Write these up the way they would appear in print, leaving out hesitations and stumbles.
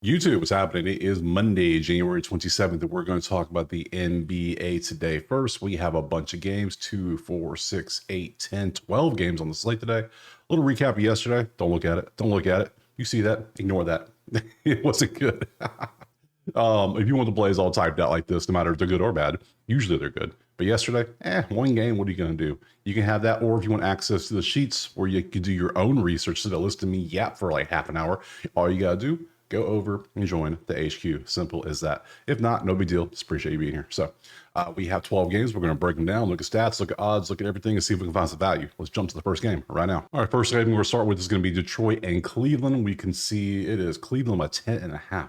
YouTube, what's happening? It is Monday, January 27th, and we're going to talk about the NBA today. First, we have a bunch of games 2, 4, 6, 8, 10, 12 games on the slate today. A little recap of yesterday. Don't look at it. Don't look at it. You see that? Ignore that. It wasn't good. If you want the plays all typed out like this, no matter if they're good or bad, usually they're good. But yesterday, one game, what are you going to do? You can have that, or if you want access to the sheets where you can do your own research, so they'll listen to me yap for like half an hour, all you got to do, go over and join the HQ. Simple as that. If not, no big deal. Just appreciate you being here. So we have 12 games. We're going to break them down, look at stats, look at odds, look at everything, and see if we can find some value. Let's jump to the first game right now. All right, first game we're going to start with is going to be Detroit and Cleveland. We can see it is Cleveland by 10.5.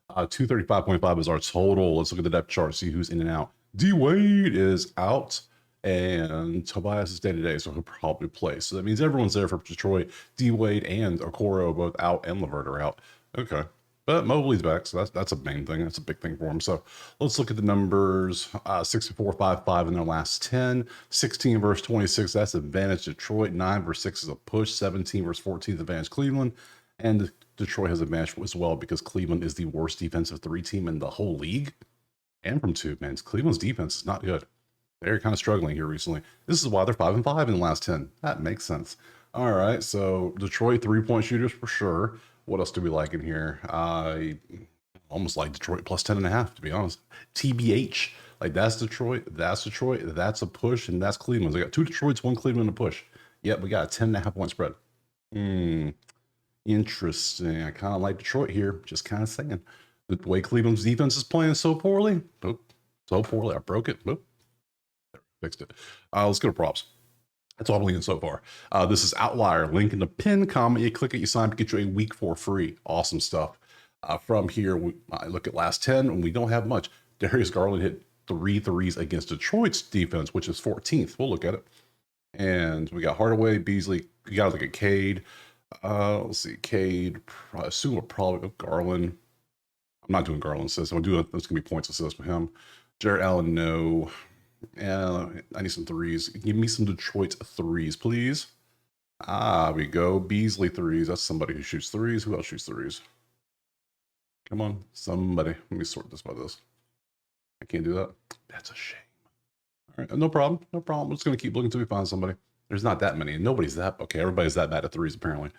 235.5 is our total. Let's look at the depth chart, see who's in and out. D-Wade is out, and Tobias is day-to-day, so he'll probably play. So that means everyone's there for Detroit. D-Wade and Okoro both out, and LeVert are out. Okay. But Mobley's back, so that's a main thing. That's a big thing for him. So let's look at the numbers. 64-5-5 in their last 10. 16 versus 26, that's advantage Detroit. 9 versus 6 is a push. 17 versus 14 is advantage Cleveland. And Detroit has advantage as well because Cleveland is the worst defensive 3 team in the whole league. And from 2, man, Cleveland's defense is not good. They're kind of struggling here recently. This is why they're 5-5 in the last 10. That makes sense. All right, so Detroit 3-point shooters for sure. What else do we like in here? I almost like Detroit plus 10.5, to be honest. TBH, like that's Detroit, that's a push, and that's Cleveland. So I got 2 Detroits, 1 Cleveland, and a push. Yep, we got a 10.5 point spread. Interesting. I kind of like Detroit here. Just kind of saying. The way Cleveland's defense is playing so poorly. So poorly. I broke it. Fixed it. Let's go to props. That's all I'm leaning so far. This is Outlier. Link in the pin comment. You click it, you sign up, get you a week for free. Awesome stuff. From here, I look at last 10, and we don't have much. Darius Garland hit 3 threes against Detroit's defense, which is 14th. We'll look at it. And we got Hardaway, Beasley. We got to look at Cade. Let's see. Cade. I assume we'll probably go Garland. I'm not doing Garland assists. I'm going to do there's going to be points assists for him. Jared Allen, no. I need some threes. Give me some Detroit threes, please. We go. Beasley threes. That's somebody who shoots threes. Who else shoots threes? Come on, somebody. Let me sort this by this. I can't do that. That's a shame. All right, no problem. No problem. I'm just going to keep looking until we find somebody. There's not that many. Nobody's that. Okay, everybody's that bad at threes, apparently.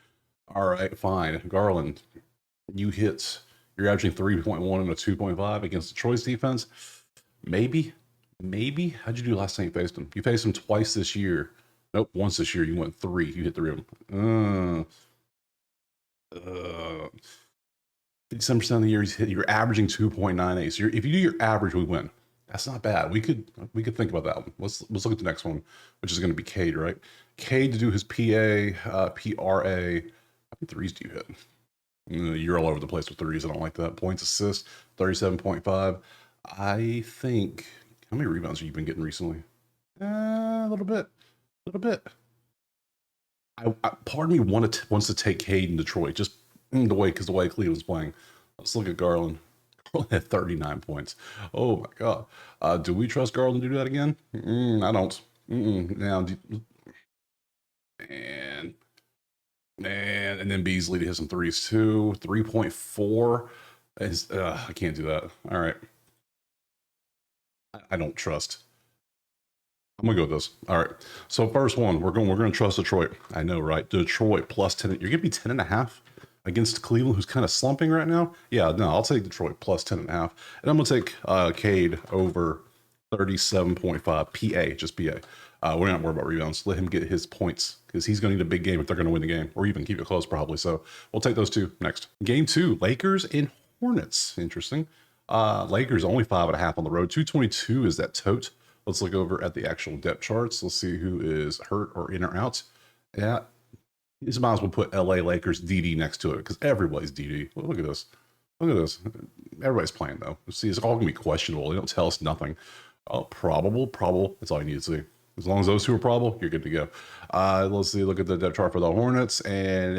All right, fine. Garland, you hit. You're averaging 3.1 and a 2.5 against Detroit's defense. Maybe. How'd you do last time you faced him? You faced him twice this year. Nope, once this year. You went 3. You hit 3 of them. 57% of the year you're averaging 2.98. So if you do your average, we win. That's not bad. We could think about that one. Let's look at the next one, which is going to be Cade, right? Cade to do his PA, PRA. How many threes do you hit? You're all over the place with threes. I don't like that. Points assist, 37.5. I think, how many rebounds have you been getting recently? A little bit. Part of me wants to take Cade in Detroit, just because the way Cleveland's playing. Let's look at Garland. Garland had 39 points. Oh my God. Do we trust Garland to do that again? I don't. Now, and then Beasley to hit some threes too. 3.4 is I can't do that. All right. I don't trust. I'm gonna go with this. All right. So first one, we're gonna trust Detroit. I know, right? Detroit plus 10. You're gonna be 10.5 against Cleveland, who's kind of slumping right now. Yeah, no, I'll take Detroit plus 10.5. And I'm gonna take Cade over 37.5 PA, just PA. We're not worried about rebounds. Let him get his points because he's going to need a big game if they're going to win the game, or even keep it close probably. So we'll take those 2 next. Game 2, Lakers and Hornets. Interesting. Lakers only 5.5 on the road. 222 is that tote. Let's look over at the actual depth charts. Let's see who is hurt or in or out. Yeah, you might as well put LA Lakers DD next to it because everybody's DD. Look at this. Everybody's playing though. See, it's all going to be questionable. They don't tell us nothing. Probable. That's all you need to see. As long as those 2 are probable, you're good to go. Let's see. Look at the depth chart for the Hornets, and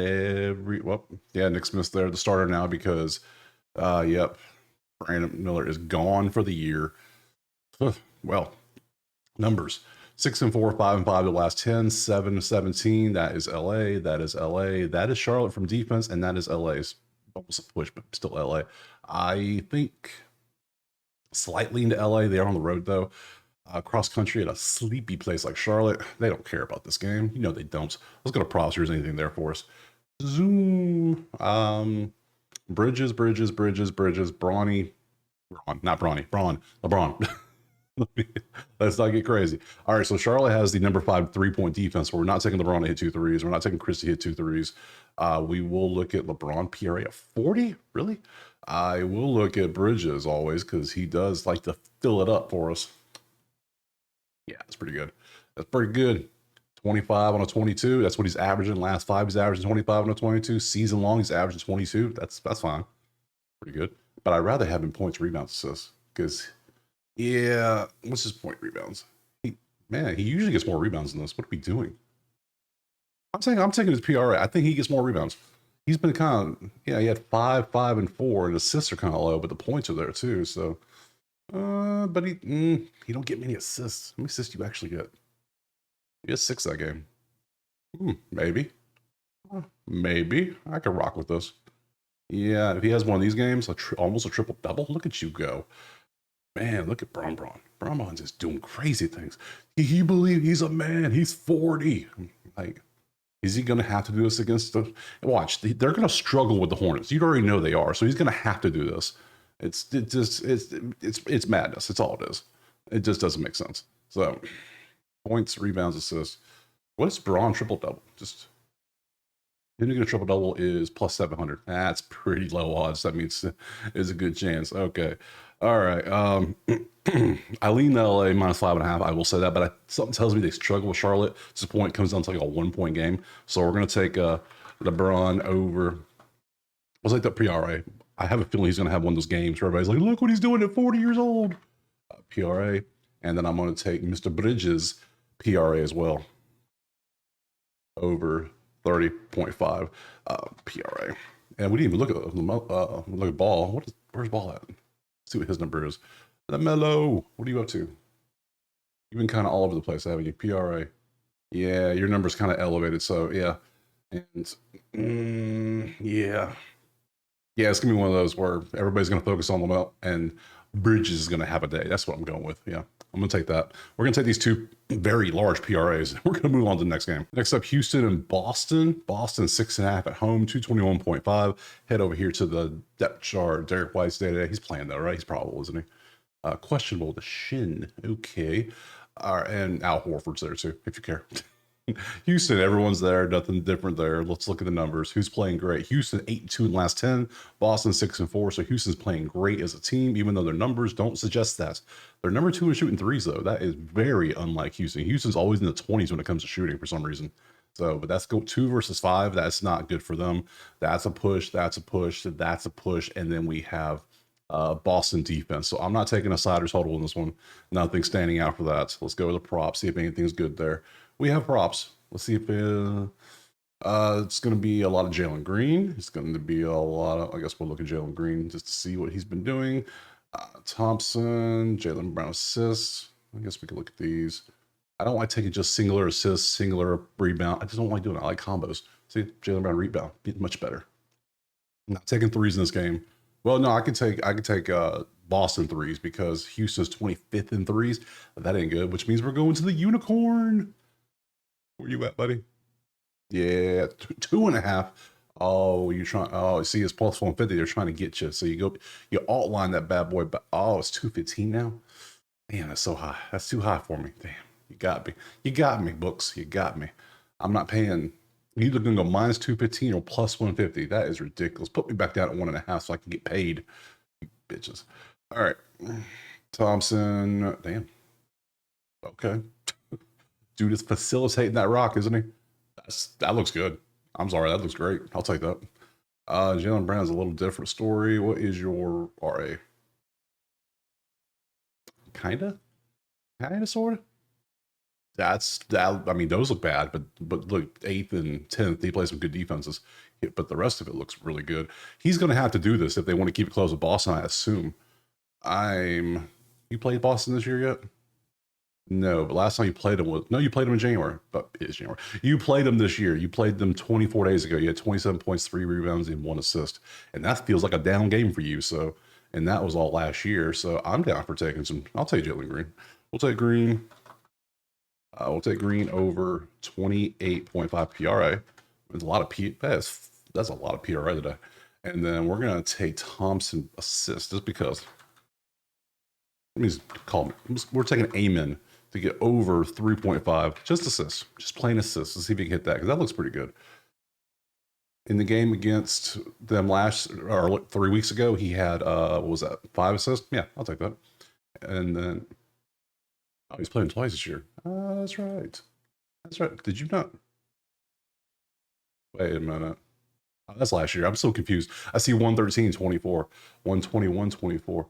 Nick Smith's there, the starter now because, Brandon Miller is gone for the year. Well, numbers 6-4, 5-5 the last 10, 7-17. That is LA. That is Charlotte from defense, and that is LA's almost a push, but still LA. I think slightly into LA. They are on the road though. Cross country at a sleepy place like Charlotte. They don't care about this game. You know they don't. Let's go to props. Here's anything there for us. Zoom. Bridges. Braun. LeBron. Let's not get crazy. All right, so Charlotte has the number 5 3-point defense. Where we're not taking LeBron to hit 2 threes. We're not taking Chris to hit 2 threes. We will look at LeBron PRA at 40. Really? I will look at Bridges always because he does like to fill it up for us. Yeah, that's pretty good. That's pretty good. 25 on a 22. That's what he's averaging. Last 5, he's averaging 25 on a 22. Season long, he's averaging 22. That's fine. Pretty good. But I'd rather have him points, rebounds, assists because. Yeah, what's his point rebounds? He usually gets more rebounds than this. What are we doing? I'm taking his PRA. I think he gets more rebounds. He's been kind of he had 5, 5, and 4, and assists are kind of low, but the points are there too. So, but he don't get many assists. How many assists do you actually get? He has 6 that game. Maybe I could rock with this. Yeah, if he has one of these games, almost a triple double. Look at you go. Man, look at Braun. Braun's just doing crazy things. He believe he's a man. He's 40. Like, is he going to have to do this against the? Watch, they're going to struggle with the Hornets. You already know they are. So he's going to have to do this. It's madness. It's all it is. It just doesn't make sense. So, points, rebounds, assists. What's Braun triple double? Just him to get a triple double is plus 700. That's pretty low odds. That means it's a good chance. Okay. All right. I lean LA minus 5.5. I will say that, but something tells me they struggle with Charlotte. This point comes down to like a 1-point game. So we're going to take LeBron over. What's like the PRA? I have a feeling he's going to have one of those games where everybody's like, look what he's doing at 40 years old. PRA. And then I'm going to take Mr. Bridges PRA as well. Over 30.5 PRA. And we didn't even look at Ball. Where's Ball at? See what his number is. LaMelo, what are you up to? You've been kind of all over the place, haven't you? PRA. Yeah, your number's kind of elevated, so yeah. And yeah, it's gonna be one of those where everybody's gonna focus on LaMelo and Bridges is gonna have a day. That's what I'm going with. Yeah, I'm gonna take that. We're gonna take these 2 very large PRAs. We're gonna move on to the next game. Next up, Houston and Boston. Boston 6.5 at home, 221.5. Head over here to the depth chart. Derek White's day today. He's playing though, right? He's probable, isn't he? Questionable the shin. Okay. And Al Horford's there too, if you care. Houston, everyone's there. Nothing different there. Let's look at the numbers. Who's playing great? Houston 8-2 in the last 10. Boston 6-4. So Houston's playing great as a team, even though their numbers don't suggest that. They're number 2 in shooting threes, though. That is very unlike Houston. Houston's always in the 20s when it comes to shooting for some reason. So, but that's 2 versus 5. That's not good for them. That's a push. That's a push. That's a push. And then we have Boston defense. So I'm not taking a side or total in this one. Nothing standing out for that. Let's go with the props. See if anything's good there. We have props. Let's see if it's going to be a lot of Jalen Green. It's going to be a lot of, I guess we'll look at Jalen Green just to see what he's been doing. Thompson, Jalen Brown assists. I guess we can look at these. I don't like taking just singular assist, singular rebound. I just don't like doing it. I like combos. See, Jalen Brown rebound, much better. I'm not taking threes in this game. Well, no, I could take Boston threes because Houston's 25th in threes. That ain't good, which means we're going to the unicorn. Where you at, buddy? Yeah, 2.5. Oh, you're trying. Oh, see, it's plus 150. They're trying to get you. So you outline that bad boy. But oh, it's 215 now. Man, that's so high. That's too high for me. Damn, you got me. You got me, books. You got me. I'm not paying. You're either gonna go minus 215 or plus 150. That is ridiculous. Put me back down at 1.5 so I can get paid. You bitches. All right, Thompson. Damn. Okay. Dude is facilitating that rock, isn't he? That looks good. I'm sorry, that looks great. I'll take that. Jalen Brown's a little different story. What is your RA? Kinda, sorta. I mean, those look bad, but look, 8th and 10th, he plays some good defenses. But the rest of it looks really good. He's going to have to do this if they want to keep it close with Boston, I assume. You played Boston this year yet? No, but last time you played them was no, you played them in January. But it's January. You played them this year. You played them 24 days ago. You had 27 points, 3 rebounds, and 1 assist, and that feels like a down game for you. So, and that was all last year. So I'm down for taking some. I'll take Jalen Green. We'll take Green. We'll take Green over 28.5 PRA. There's a lot of that's a lot of PRA today. And then we're gonna take Thompson assist just because. Let me call me. We're taking Amen to get over 3.5. Just assists. Just plain assists. Let's see if he can hit that because that looks pretty good. In the game against them last or 3 weeks ago, he had what was that? 5 assists? Yeah, I'll take that. And then he's playing twice this year. That's right. That's right. Did you not? Wait a minute. That's last year. I'm so confused. I see 113, 24, 121, 24.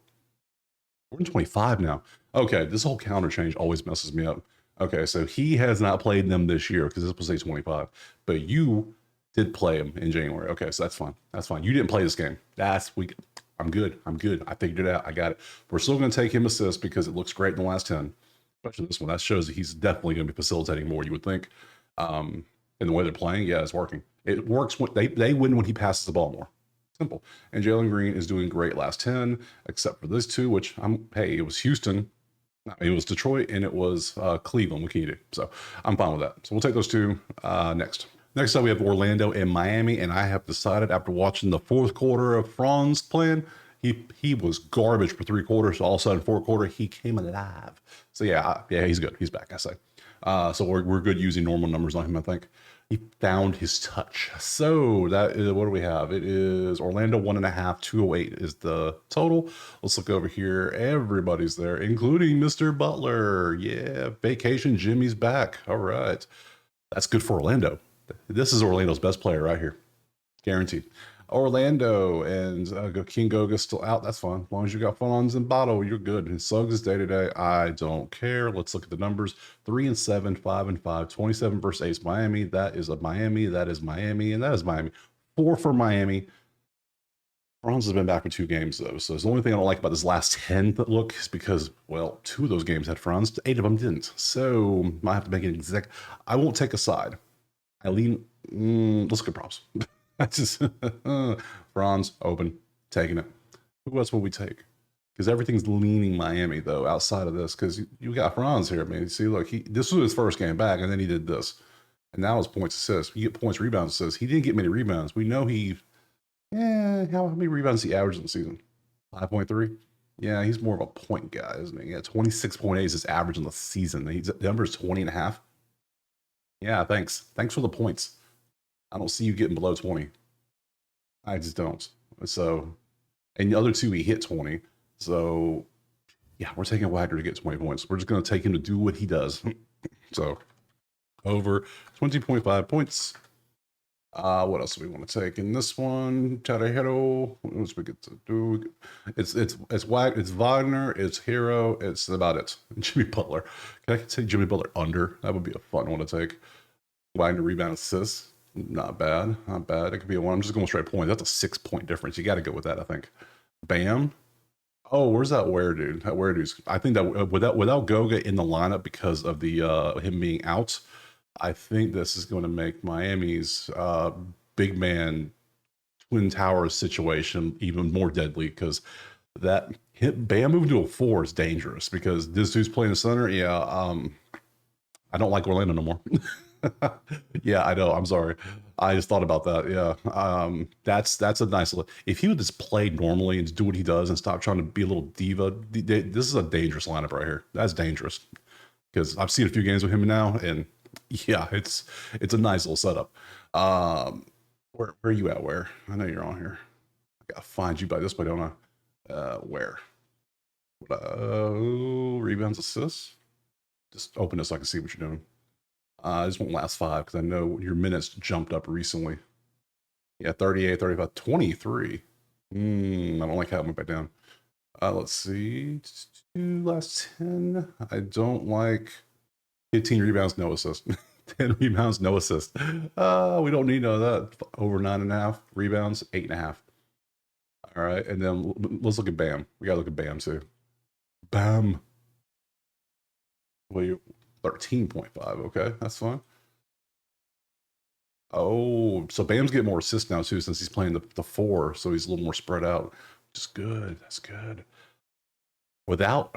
We're in 25 now. Okay, this whole counter change always messes me up. Okay, so he has not played them this year because this was a 25, but you did play him in January. Okay, so that's fine. That's fine. You didn't play this game. I'm good. I'm good. I figured it out. I got it. We're still going to take him assist because it looks great in the last 10, especially this one. That shows that he's definitely going to be facilitating more, you would think. And the way they're playing, yeah, it's working. It works when they win when he passes the ball more. Simple. And Jalen Green is doing great last 10, except for this two, which hey, it was Houston, it was Detroit, and it was Cleveland. What can you do? So I'm fine with that. So we'll take those two next. Next up, we have Orlando and Miami, and I have decided after watching the fourth quarter of Franz playing, he was garbage for 3 quarters. So all of a sudden, fourth quarter, he came alive. So yeah, he's good. He's back, I say. So we're good using normal numbers on him, I think. He found his touch. So that is, what do we have? It is Orlando 1.5, 208 is the total. Let's look over here. Everybody's there, including Mr. Butler. Yeah, vacation Jimmy's back. All right. That's good for Orlando. This is Orlando's best player right here. Guaranteed. Orlando and King Goga's still out. That's fine. As long as you got Fonz and Bottle, you're good. And Suggs is day to day. I don't care. Let's look at the numbers. 3-7, 5-5, 27 versus Ace Miami. That is a Miami. That is Miami. And that is Miami. 4 for Miami. Franz has been back for 2 games, though. So the only thing I don't like about this last 10 look is because, well, 2 of those games had Franz, 8 of them didn't. So I have to make an exact. I won't take a side. I lean. Let's look at props. That's just Franz open, taking it. Who else will we take? Because everything's leaning Miami though. Outside of this, because you got Franz here. I mean, see, look, this was his first game back, and then he did this, and now his points assists. You get points, rebounds, assists. He didn't get many rebounds. We know how many rebounds he averaged in the season? 5.3. Yeah, he's more of a point guy, isn't he? Yeah, 26.8 is his average in the season. The number is 20.5. Yeah, thanks. Thanks for the points. I don't see you getting below 20. I just don't. So, and the other 2, he hit 20. So, yeah, we're taking Wagner to get 20 points. We're just going to take him to do what he does. So, over 20.5 points. What else do we want to take in this one? Tadahiro. What else we get to do? It's Wagner. It's Hero. It's about it. Jimmy Butler. Can I take Jimmy Butler under? That would be a fun one to take. Wagner rebound assist. Not bad. Not bad. It could be a 1. I'm just going straight point. That's a 6-point difference. You got to go with that, I think. Bam. Oh, where's that Ware dude? That Ware dude's. I think that without Goga in the lineup because of the him being out, I think this is going to make Miami's big man Twin Towers situation even more deadly because that Bam moving to a 4 is dangerous because this dude's playing the center. Yeah, I don't like Orlando no more. Yeah, I know. I'm sorry. I just thought about that. Yeah. That's a nice look. If he would just play normally and do what he does and stop trying to be a little diva, this is a dangerous lineup right here. That's dangerous because I've seen a few games with him now, and yeah, it's a nice little setup. Where are you at? Where? I know you're on here. I gotta find you by this way, don't I? Where? Rebounds, assists. Just open this so I can see what you're doing. This won't last 5 because I know your minutes jumped up recently. Yeah, 38, 35, 23. I don't like how it went back down. Let's see. 2 last 10. I don't like 15 rebounds, no assist. 10 rebounds, no assist. We don't need none of that. Over 9.5 rebounds, 8.5. All right, and then let's look at Bam. We gotta look at Bam too. Bam. Well, you 13.5. Okay, that's fine. Oh, so Bam's getting more assists now too, since he's playing the four, so he's a little more spread out, which is good. That's good. Without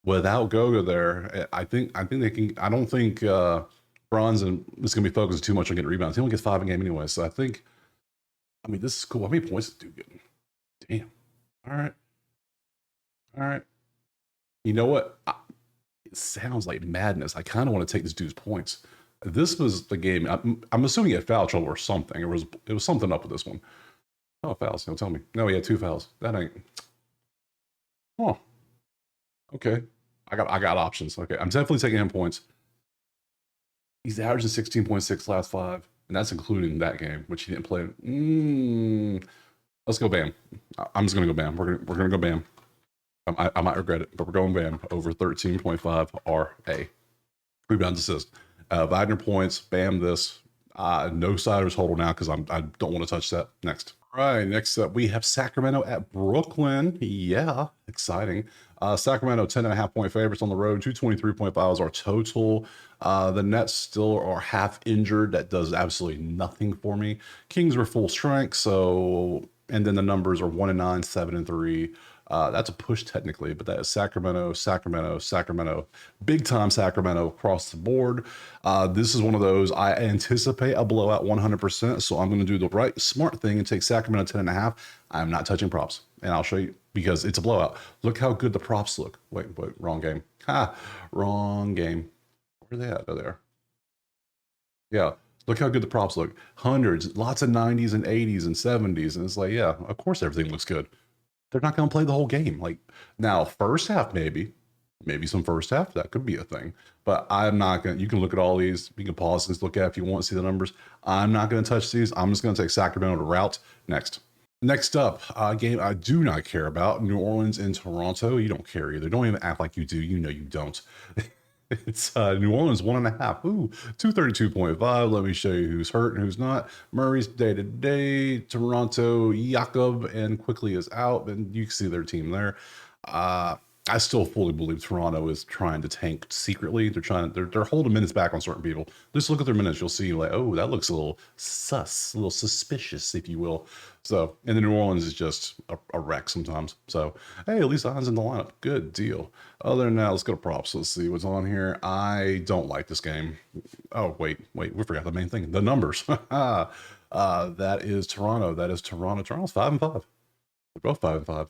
Goga there, I think they can. I don't think Bronze is going to be focused too much on getting rebounds. He only gets 5 a game anyway, so I think. I mean, this is cool. How many points did dude get? Damn. All right. All right. You know what? It sounds like madness. I kind of want to take this dude's points. This was the game. I'm assuming he had foul trouble or something. It was something up with this one. Oh, fouls. Don't tell me. No, he had 2 fouls. That ain't. Oh, okay. I got options. Okay, I'm definitely taking him points. He's averaging 16.6 last 5, and that's including that game, which he didn't play. Let's go Bam. I'm just gonna go Bam. We're gonna go Bam. I might regret it, but we're going Bam over 13.5 RA. Rebounds assist. Wagner points. Bam this. No Siders total now because I don't want to touch that. Next. All right, next up we have Sacramento at Brooklyn. Yeah, exciting. Sacramento 10.5-point favorites on the road. 223.5 is our total. The Nets still are half injured. That does absolutely nothing for me. Kings were full strength, so and then the numbers are 1-9, 7-3. That's a push technically, but that is Sacramento, Sacramento, Sacramento, big time Sacramento across the board. This is one of those I anticipate a blowout 100%. So I'm going to do the right smart thing and take Sacramento 10.5. I'm not touching props, and I'll show you because it's a blowout. Look how good the props look. Wait, wrong game. Wrong game. Where are they at? Oh, there. Yeah. Look how good the props look. Hundreds, lots of 90s and 80s and 70s. And it's like, yeah, of course everything looks good. They're not going to play the whole game. Like now, first half, maybe some first half, that could be a thing. But I'm not going to, you can look at all these. You can pause and look at if you want to see the numbers. I'm not going to touch these. I'm just going to take Sacramento to route. Next up, a game I do not care about, New Orleans and Toronto. You don't care either. Don't even act like you do. You know you don't. It's New Orleans 1.5. Ooh, 232.5. Let me show you who's hurt and who's not. Murray's day to day. Toronto, Jakob, and quickly is out. And you can see their team there. I still fully believe Toronto is trying to tank secretly. They're holding minutes back on certain people. Just look at their minutes. You'll see like, oh, that looks a little sus, a little suspicious, if you will. So, and the New Orleans is just a wreck sometimes. So, hey, at least On's in the lineup. Good deal. Other than that, let's go to props. Let's see what's on here. I don't like this game. Oh, wait, we forgot the main thing. The numbers. That is Toronto. Toronto's 5-5. They're both 5-5.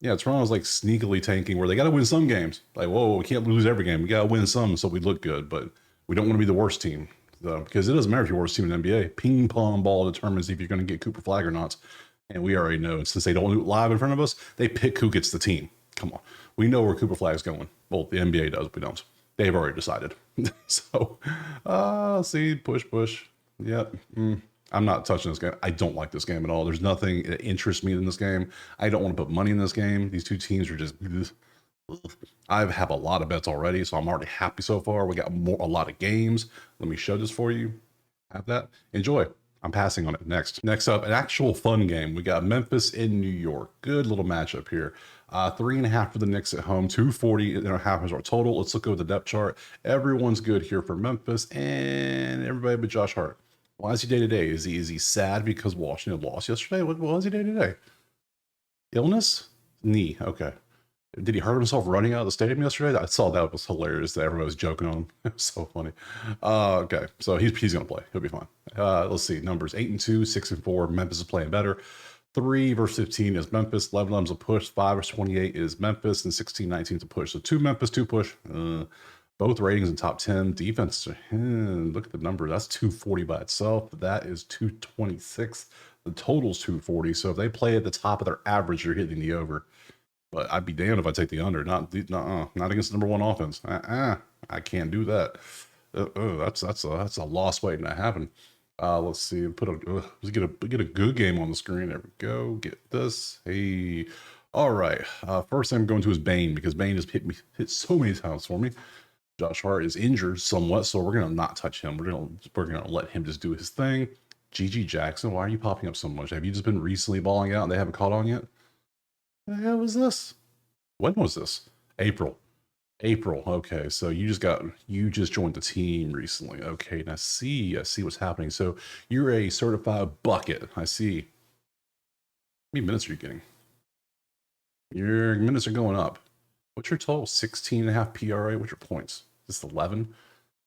Yeah, Toronto's like sneakily tanking where they got to win some games. Like, whoa, we can't lose every game. We got to win some so we look good, but we don't want to be the worst team. Because it doesn't matter if you're worst team in the NBA. Ping pong ball determines if you're going to get Cooper Flag or not. And we already know. Since they don't do it live in front of us, they pick who gets the team. Come on. We know where Cooper Flag's going. Well, the NBA does, we don't. They've already decided. So, see, push. Yep. I'm not touching this game. I don't like this game at all. There's nothing that interests me in this game. I don't want to put money in this game. These two teams are just. I have a lot of bets already, so I'm already happy so far. We got a lot of games. Let me show this for you. Have that. Enjoy. I'm passing on it. Next up, an actual fun game. We got Memphis in New York. Good little matchup here. 3.5 for the Knicks at home. 240.5 is our total. Let's look over the depth chart. Everyone's good here for Memphis and everybody but Josh Hart. Why is he day to day? Is he sad because Washington lost yesterday? What was he day to day? Illness? Knee. Okay. Did he hurt himself running out of the stadium yesterday? I saw that. It was hilarious that everybody was joking on him. It was so funny. Okay, so he's gonna play. He'll be fine. Let's see numbers: 8-2, 6-4. Memphis is playing better. 3 versus 15 is Memphis. 11 is a push. 5 versus 28 is Memphis, and 16-19 is a push. So 2 Memphis, 2 push. Both ratings in top 10. Defense, look at the number. That's 240 by itself. That is 226. The total's 240. So if they play at the top of their average, you're hitting the over. But I'd be damned if I take the under. Not against the number one offense. I can't do that. That's a loss waiting to happen. Let's see. Let's get a good game on the screen. There we go. Get this. Hey. All right. First thing I'm going to is Bane because Bane has hit so many times for me. Josh Hart is injured somewhat, so we're gonna not touch him. We're gonna let him just do his thing. GG Jackson, why are you popping up so much? Have you just been recently balling out and they haven't caught on yet? The hell was this? When was this? April. April. Okay, so you just joined the team recently. Okay, and I see what's happening. So you're a certified bucket. I see. How many minutes are you getting? Your minutes are going up. What's your total? 16 and a half PRA. What's your points? Just 11.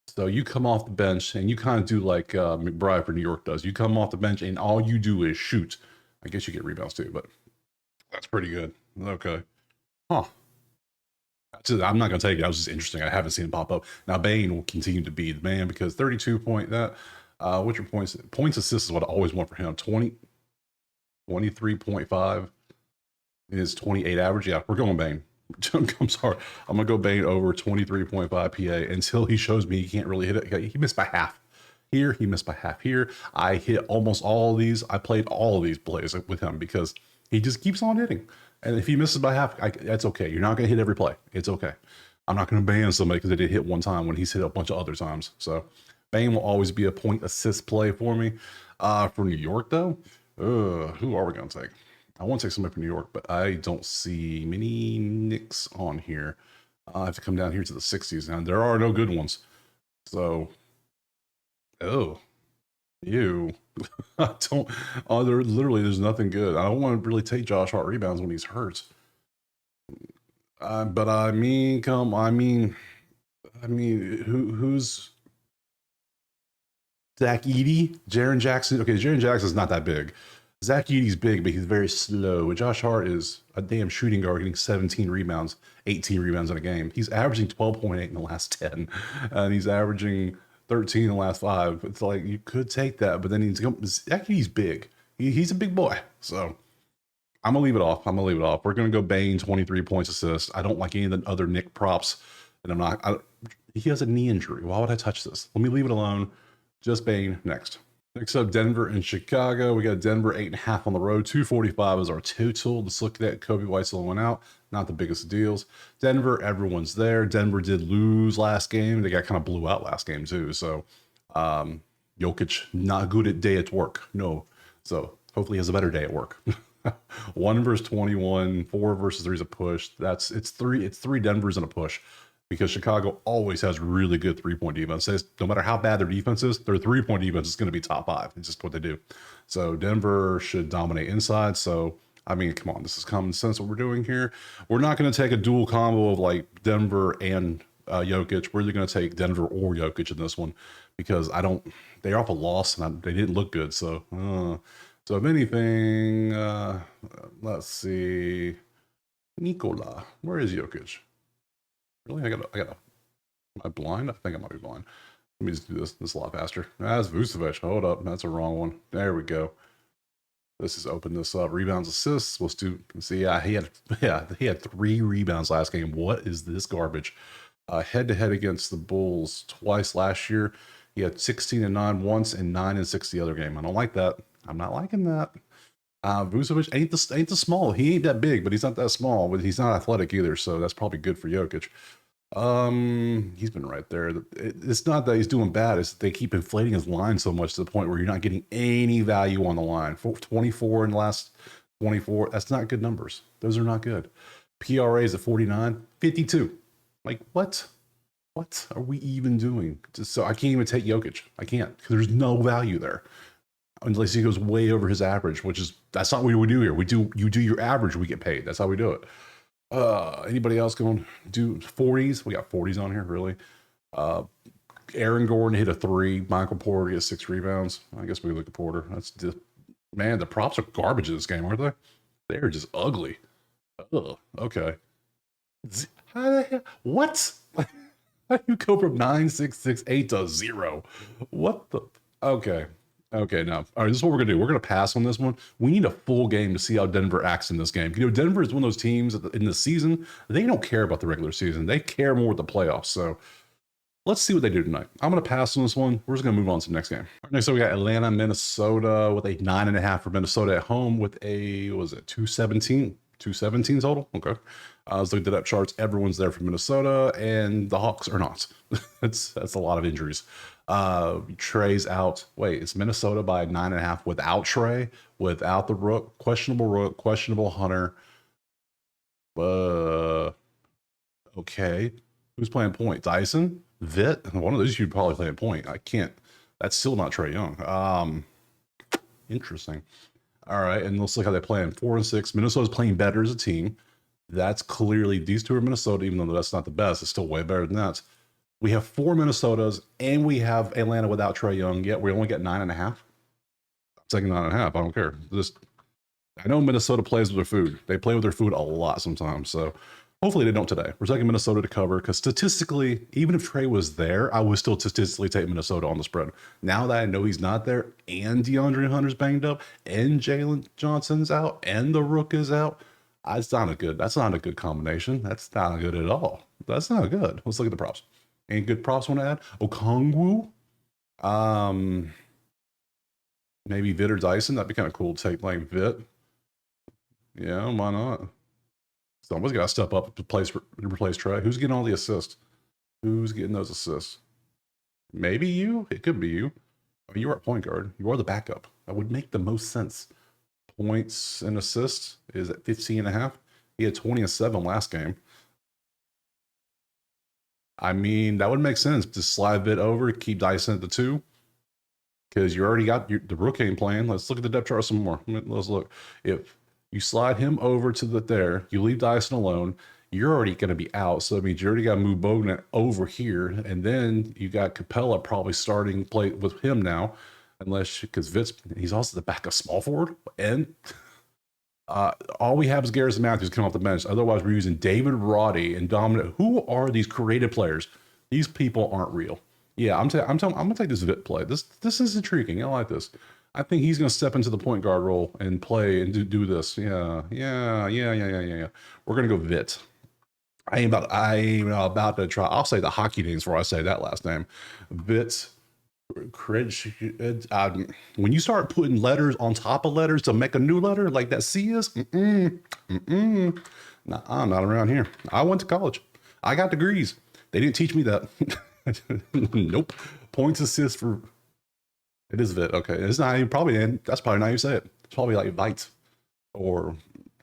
So you come off the bench and you kind of do like McBride for New York does. You come off the bench and all you do is shoot. I guess you get rebounds too, but that's pretty good. Okay. Huh. I'm not going to take it. That was just interesting. I haven't seen it pop up. Now, Bane will continue to be the man because 32 point that. What's your points? Points assist is what I always want for him. 23.5 is 28 average. Yeah, we're going Bane. I'm sorry. I'm going to go Bane over 23.5 PA until he shows me he can't really hit it. He missed by half here. He missed by half here. I hit almost all of these. I played all of these plays with him because he just keeps on hitting. And if he misses by half, that's okay. You're not going to hit every play. It's okay. I'm not going to ban somebody because they did hit one time when he's hit a bunch of other times. So Bane will always be a point assist play for me. For New York, though, who are we going to take? I want to take somebody from New York, but I don't see many Knicks on here. I have to come down here to the 60s, and there are no good ones. So, you. I don't. There's nothing good. I don't want to really take Josh Hart rebounds when he's hurt. But I mean, who's Zach Edey, Jaren Jackson? Okay, Jaren Jackson's not that big. Zach Edey's big, but he's very slow. Josh Hart is a damn shooting guard, getting 17 rebounds, 18 rebounds in a game. He's averaging 12.8 in the last 10, and he's averaging 13 in the last 5. It's like you could take that, but then Zach Edey's big. He's a big boy, so I'm gonna leave it off. We're gonna go Bane, 23 points assist. I don't like any of the other Nick props, and I'm not. He has a knee injury. Why would I touch this? Let me leave it alone. Just Bane next. Next up, Denver and Chicago. We got Denver 8.5 on the road. 245 is our total. Let's look at that. Kobe White's the one out. Not the biggest deals. Denver, everyone's there. Denver did lose last game. They got kind of blew out last game too. So Jokic, not good at day at work. No. So hopefully he has a better day at work. 1 versus 21, 4 versus 3 is a push. It's three Denvers and a push. Because Chicago always has really good 3-point defense. No matter how bad their defense is, their 3-point defense is going to be top 5. It's just what they do. So Denver should dominate inside. So, I mean, come on, this is common sense what we're doing here. We're not going to take a dual combo of like Denver and Jokic. We're either going to take Denver or Jokic in this one because they're off a loss and they didn't look good. So, if anything, let's see. Nikola, where is Jokic? Really? Am I blind? I think I might be blind. Let me just do this a lot faster. That's Vucevic. Hold up. That's a wrong one. There we go. Let's just open this up. Rebounds, assists. Let's see. Yeah, he had 3 rebounds last game. What is this garbage? Head to head against the Bulls twice last year. He had 16 and 9 once and 9 and 6 the other game. I don't like that. I'm not liking that. Vucevic ain't the small. He ain't that big, but he's not that small. But he's not athletic either, so that's probably good for Jokic. He's been right there. It's not that he's doing bad. It's that they keep inflating his line so much to the point where you're not getting any value on the line. 24 in the last 24. That's not good numbers. Those are not good. PRA is at 49, 52. Like what? What are we even doing? So I can't even take Jokic. I can't because there's no value there. Unless he goes way over his average, that's not what we do here. You do your average, we get paid. That's how we do it. Anybody else going to do 40s? We got 40s on here, really. Aaron Gordon hit a 3. Michael Porter gets 6 rebounds. I guess we look at Porter. That's just, man, the props are garbage in this game, aren't they? They're just ugly. Ugh, okay. How the hell? What? How do you go from 9, 6, 6, 8 to 0? What the? Okay. Okay, now, all right, this is what we're going to do. We're going to pass on this one. We need a full game to see how Denver acts in this game. You know, Denver is one of those teams in the season, they don't care about the regular season. They care more with the playoffs. So let's see what they do tonight. I'm going to pass on this one. We're just going to move on to the next game. All right, next up, we got Atlanta, Minnesota with a 9.5 for Minnesota at home with a, what was it, 217? 217 total? Okay. I was looking at that charts. Everyone's there for Minnesota, and the Hawks are not. That's a lot of injuries. Trey's out. Wait, it's Minnesota by 9.5 without Trey, without the Rook, questionable Hunter. Okay. Who's playing point? Dyson? Vit? One of those you'd probably play at point. I can't. That's still not Trae Young. Interesting. All right, and let's look how they play in 4 and 6. Minnesota's playing better as a team. That's clearly these two are Minnesota, even though that's not the best. It's still way better than that. We have 4 Minnesotas, and we have Atlanta without Trae Young. Yet we only get 9.5. I'm taking 9.5. I don't care. I know Minnesota plays with their food. They play with their food a lot sometimes. So hopefully they don't today. We're taking Minnesota to cover because statistically, even if Trae was there, I would still statistically take Minnesota on the spread. Now that I know he's not there, and DeAndre Hunter's banged up, and Jalen Johnson's out, and the Rook is out, that's not a good combination. That's not good at all. That's not good. Let's look at the props. Any good props want to add? Okongwu? Maybe Vit or Dyson. That'd be kind of cool to take playing Vit. Yeah, why not? Someone's got to step up to replace Trae. Who's getting all the assists? Who's getting those assists? Maybe you? It could be you. I mean, you are a point guard. You are the backup. That would make the most sense. Points and assists is at 15.5. He had 20 and 7 last game. I mean, that would make sense. Just slide Vit over, keep Dyson at the 2. Because you already got the Rook ain't playing. Let's look at the depth chart some more. Let's look. If you slide him over to there, you leave Dyson alone, you're already going to be out. So that means you already got to move Bogdan over here. And then you got Capella probably starting play with him now. Because he's also the backup small forward. And all we have is Garrison Matthews coming off the bench. Otherwise, we're using David Roddy and Dominic. Who are these creative players? These people aren't real. Yeah, I'm gonna take this Vit play. This is intriguing. I like this. I think he's gonna step into the point guard role and play and do this. Yeah. We're gonna go Vit. I ain't about to try. I'll say the hockey names before I say that last name. Vit. When you start putting letters on top of letters to make a new letter like that C is, nah, I'm not around here. I went to college. I got degrees. They didn't teach me that. Nope. Points assist for it is Vit. Okay, it's not even that's probably not how you say it. It's probably like Vite or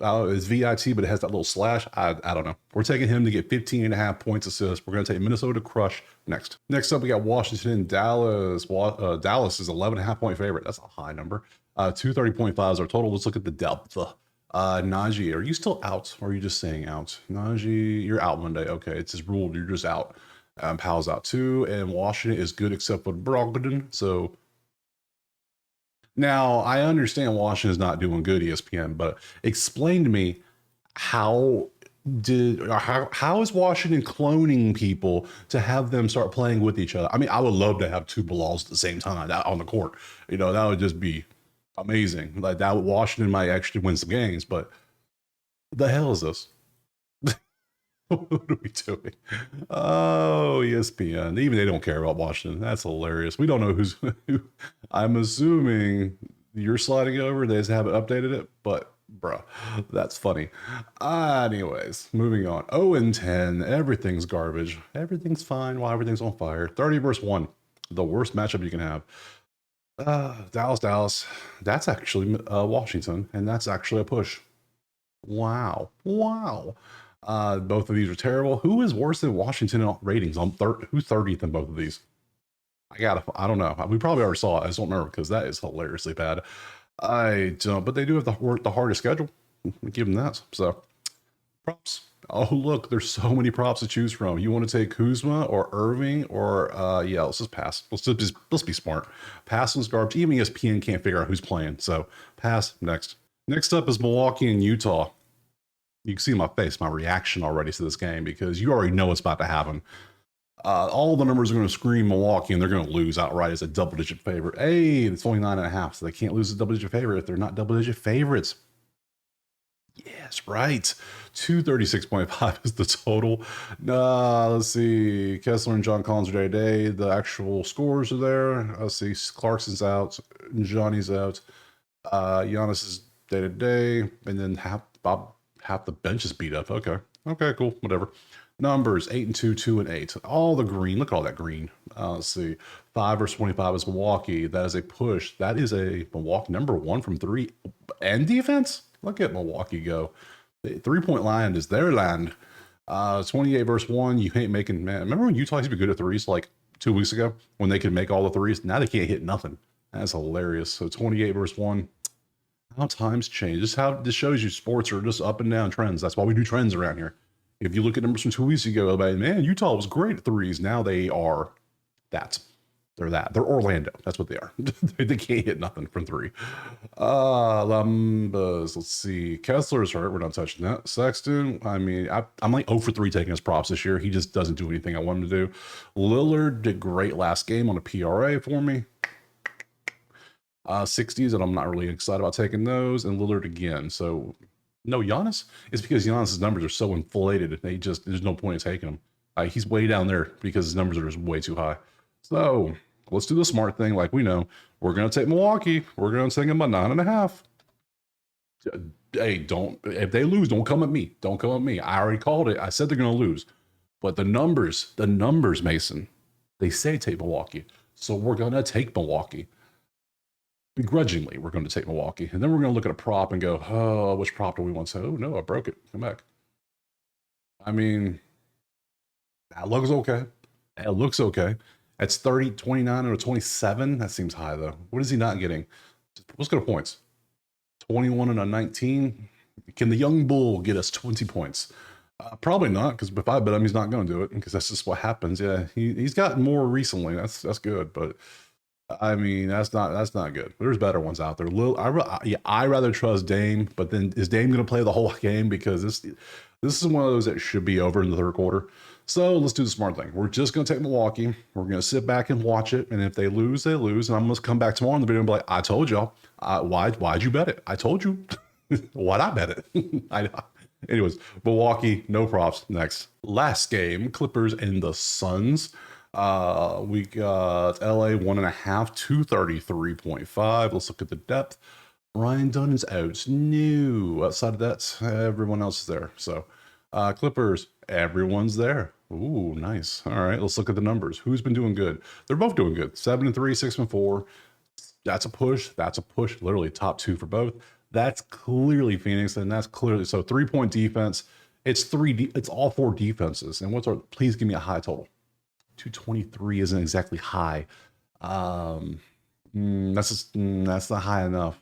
it's VIT, but it has that little slash. I don't know. We're taking him to get 15.5 points assist. We're going to take Minnesota crush next. Next up, we got Washington and Dallas. Dallas is 11.5 point favorite. That's a high number. 230.5 is our total. Let's look at the depth. Najee, are you still out or are you just saying out? Najee, you're out Monday. Okay, it's just ruled. You're just out. Powell's out too, and Washington is good except for Brogdon. So now I understand Washington's not doing good, ESPN, but explain to me how is Washington cloning people to have them start playing with each other? I mean, I would love to have 2 Bilals at the same time on the court. That would just be amazing. Like that, Washington might actually win some games, but the hell is this? What are we doing? Oh, ESPN. Even they don't care about Washington. That's hilarious. We don't know who's who. I'm assuming you're sliding over. They just haven't updated it, but bruh, that's funny. Anyways, moving on. 0 and 10. Everything's garbage. Everything's fine while everything's on fire. 30 versus 1. The worst matchup you can have. Dallas. That's actually Washington, and that's actually a push. Wow. Both of these are terrible. Who is worse than Washington in ratings? Who's 30th in both of these? I don't know. We probably already saw it. I just don't remember because that is hilariously bad. I don't, but they do have the hardest schedule. Give them that. So props. Oh, look, there's so many props to choose from. You want to take Kuzma or Irving or yeah, let's just pass. Let's be smart. Pass was garbage. Even ESPN can't figure out who's playing. So pass. Next up is Milwaukee and Utah. You can see my face, my reaction already to this game because you already know what's about to happen. All the numbers are going to scream Milwaukee and they're going to lose outright as a double-digit favorite. Hey, it's only 9.5, so they can't lose a double-digit favorite if they're not double-digit favorites. Yes, right. 236.5 is the total. Let's see. Kessler and John Collins are day-to-day. The actual scores are there. Let's see. Clarkson's out. Johnny's out. Giannis is day-to-day. And then half the bench is beat up. Okay, cool, whatever. Numbers 8 and 2, 2 and 8. All the green. Look at all that green. Let's see. 5 versus 25 is Milwaukee. That is a push. That is a Milwaukee number 1 from 3 and defense. Look at Milwaukee go. The 3-point line is their land. 28 versus 1. You ain't making, man. Remember when Utah used to be good at threes like 2 weeks ago when they could make all the threes? Now they can't hit nothing. That's hilarious. So 28 versus 1. How times change. This shows you sports are just up and down trends. That's why we do trends around here. If you look at numbers from 2 weeks ago, everybody, man, Utah was great at threes. Now they are that. They're Orlando. That's what they are. They can't hit nothing from three. Lumbas. Let's see. Kessler's hurt. We're not touching that. Sexton. I mean, I'm like 0 for 3 taking his props this year. He just doesn't do anything I want him to do. Lillard did great last game on a PRA for me. 60s, and I'm not really excited about taking those. And Lillard again. So no Giannis. It's because Giannis's numbers are so inflated. There's no point in taking them. He's way down there because his numbers are just way too high. So let's do the smart thing. Like we know, we're going to take Milwaukee. We're going to take them by 9.5. Hey, if they lose, don't come at me. Don't come at me. I already called it. I said they're going to lose. But the numbers, Mason, they say take Milwaukee. So we're going to take Milwaukee. Begrudgingly, we're going to take Milwaukee. And then we're going to look at a prop and go, oh, which prop do we want? So, oh, no, I broke it. Come back. I mean, that looks okay. It looks okay. It's 30, 29, or 27. That seems high, though. What is he not getting? Let's go to points. 21 and a 19. Can the young bull get us 20 points? Probably not, because if I bet him, he's not going to do it, because that's just what happens. Yeah, he's gotten more recently. That's good, but I mean, that's not good. There's better ones out there. I rather trust Dame, but then is Dame going to play the whole game? Because this is one of those that should be over in the third quarter. So let's do the smart thing. We're just going to take Milwaukee. We're going to sit back and watch it. And if they lose, they lose. And I'm going to come back tomorrow in the video and be like, I told y'all. Why'd you bet it? I told you. Why'd I bet it? Anyways, Milwaukee, no props. Next. Last game, Clippers and the Suns. We got LA 1.5, 233.5. Let's look at the depth. Ryan Dunn is out. No. Outside of that, everyone else is there. So, Clippers, everyone's there. Ooh, nice. All right, let's look at the numbers. Who's been doing good? They're both doing good. 7-3, 6-4. That's a push. That's a push. Literally top 2 for both. That's clearly Phoenix, and that's clearly so 3-point defense. It's all 4 defenses. And please give me a high total. 223 isn't exactly high. That's not high enough.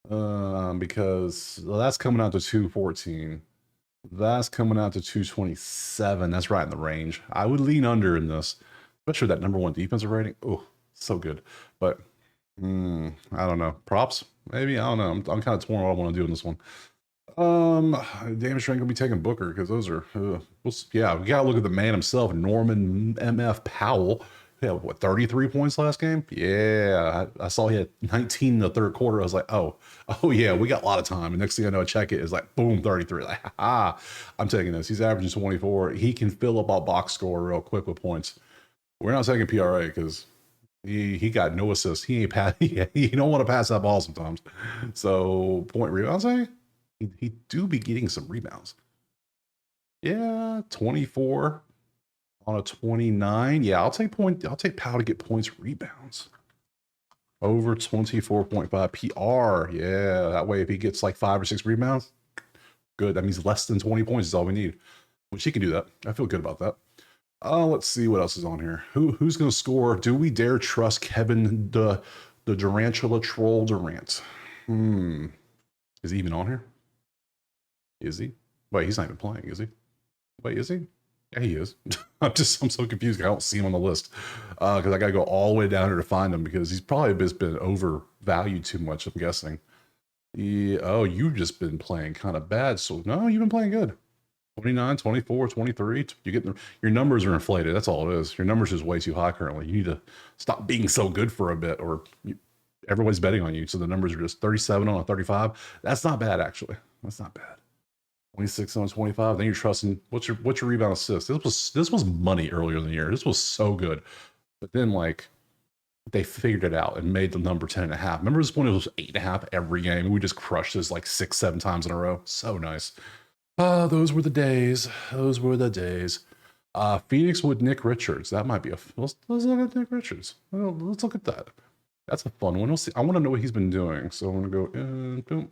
Because that's coming out to 214. That's coming out to 227. That's right in the range. I would lean under in this, especially that number 1 defensive rating. Oh, so good. But I don't know. Props? Maybe. I don't know. I'm kind of torn what I want to do in this one. Damage Strength gonna be taking Booker because those are yeah, we gotta look at the man himself, Norman MF Powell. Yeah, what, 33 points last game? Yeah, I saw he had 19 in the third quarter. I was like, oh yeah, we got a lot of time. And next thing I know, I check it, is like boom, 33. Like, I'm taking this. He's averaging 24. He can fill up our box score real quick with points. We're not taking PRA because he got no assists. He ain't pass. He don't want to pass that ball sometimes. So point rebound, I'll say. He do be getting some rebounds. Yeah, 24 on a 29. Yeah, I'll take Powell to get points, rebounds. Over 24.5 PR. Yeah, that way if he gets like 5 or 6 rebounds, good. That means less than 20 points is all we need. Which he can do that. I feel good about that. Let's see what else is on here. Who's going to score? Do we dare trust Kevin the Durantula Troll Durant? Is he even on here? Is he? Wait, he's not even playing, is he? Wait, is he? Yeah, he is. I'm so confused. I don't see him on the list because I got to go all the way down here to find him because he's probably just been overvalued too much, I'm guessing. You've just been playing kind of bad. So, no, you've been playing good. 29, 24, 23. Your numbers are inflated. That's all it is. Your numbers is way too high currently. You need to stop being so good for a bit or everyone's betting on you. So the numbers are just 37 on a 35. That's not bad, actually. That's not bad. 26 on 25. Then you're trusting. What's your rebound assist? This was money earlier in the year. This was so good, but then like they figured it out and made the number 10.5. Remember this one? It was 8.5 every game. We just crushed this like 6-7 times in a row. So nice. Those were the days. Those were the days. Phoenix with Nick Richards. That might be let's look at Nick Richards. Let's look at that. That's a fun one. We'll see. I want to know what he's been doing. So I'm gonna go. Boom.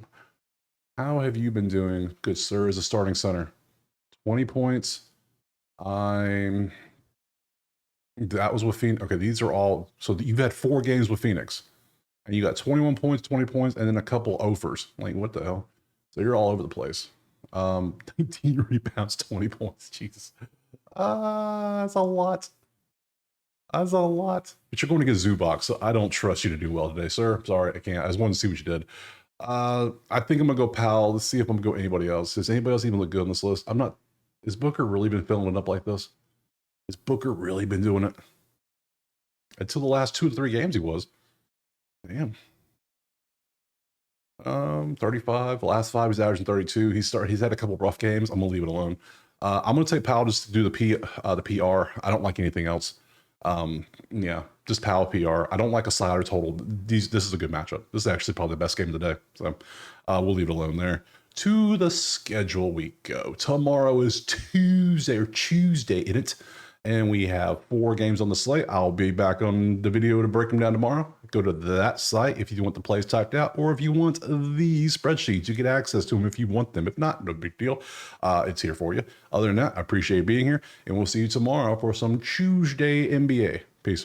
How have you been doing, good sir, as a starting center? 20 points. That was with Phoenix. Okay, these are all. So you've had 4 games with Phoenix, and you got 21 points, 20 points, and then a couple offers. Like, what the hell? So you're all over the place. 19 rebounds, 20 points. Jesus. That's a lot. That's a lot. But you're going to get Zubac, so I don't trust you to do well today, sir. Sorry, I can't. I just wanted to see what you did. I think I'm gonna go Powell. Let's see if I'm gonna go anybody else. Does anybody else even look good on this list? I'm not. Has Booker really been filling it up like this? Has Booker really been doing it? Until the last 2 to 3 games, he was. Damn. 35. The last 5, he's averaging 32. He's had a couple of rough games. I'm gonna leave it alone. I'm gonna take Powell just to do the PR. I don't like anything else. Yeah, just Powell PR. I don't like a slider total. This is a good matchup. This is actually probably the best game of the day. So we'll leave it alone there. To the schedule we go. Tomorrow is Tuesday, in it. And we have 4 games on the slate. I'll be back on the video to break them down tomorrow. Go to that site if you want the plays typed out, or if you want these spreadsheets, you get access to them if you want them. If not, no big deal. It's here for you. Other than that, I appreciate being here, and we'll see you tomorrow for some Tuesday NBA. Peace.